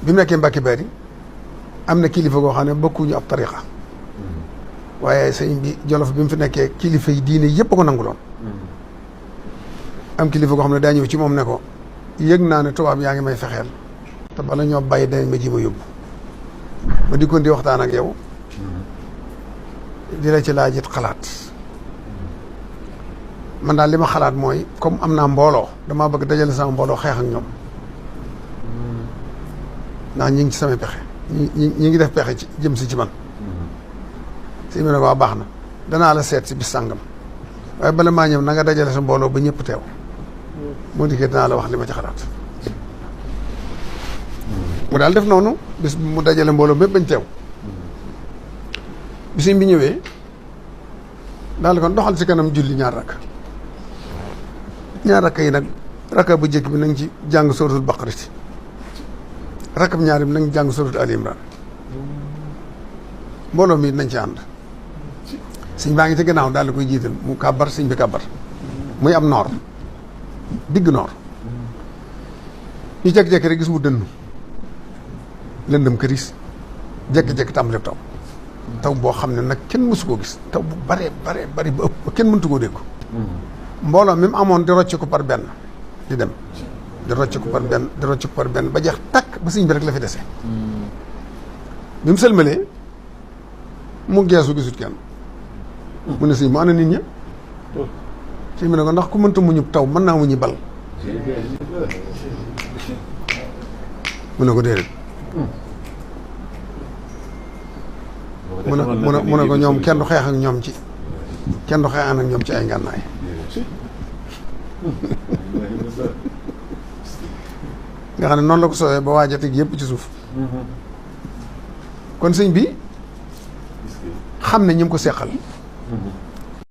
bi mu nekkee Mbàkke Bari am na kilifa goo xam ne bokkuñu ab tariqa waaye sëñ bi Jolof bi mu fi nekkee kilifa yi diine yëpp a ko nanguloon am kilifa goo xam ne daa ñëw ci moom ne ko yëg naa ne tubaab yaa ngi may fexeel te bala ñoo bàyyi danañ ma ji ma yóbbu ma dikkoon di waxtaan ak yow di la ci laajit xalaat man daal li ma xalaat mooy comme am naa mbooloo damaa bëgg dajale sama mbooloo xeex ak ñoom ndax ñi ngi ci samay pexe ñi ngi def pexe ci jëm si ci man si mu ne ko waa baax na danaa la seet si bis sàngam waaye bala maa ñëw na nga dajale sa mbooloo ba ñëpp teew moo dikkee dinaa la wax li ma ci xalaat mu daal def noonu bis mu dajale mbooloo mépp bañ teew bisiñ bi ñëwee daal kon doxal si kanam julli ñaar rakk yi nag rakka bu jëkk bi nañ ci jàng suratul baqara ci rakab ñaari bi nañ jàng suratul ali imran mbooloo mi nañ ci ànd sëñ baa ngi ci gannaaw daal di koy jiital mu kàbbar sëñ bi kàbbar muy am noor digg noor ñu jekki-jekki rek gis mu dënnu lëndëm këris jekki-jekki tàmbali taw boo xam ne nag kenn mësu koo gis taw bu bare bari ba ëpp ba kenn mëntu koo dégg mbooloo mi mu amoon di rocc ko par benn di dem di rocc ko par benn ba jeex takk ba sëñ bi rek la fi dese bi mu sëlmalee mu geesu gisut kenn mu ne sëñ mu ana nit ña sëñ bi ne ko ndax ku mënta muñu taw mën naa muñu bal mu ne ko déedéet mu ne ko ñoom kenn du xeex ak ñoom ci ay ngànnaay nga xam ne noonu la ko soowee ba waaj a teg yëpp ci suuf kon sëñ bi xam ne ñi mu ko seqal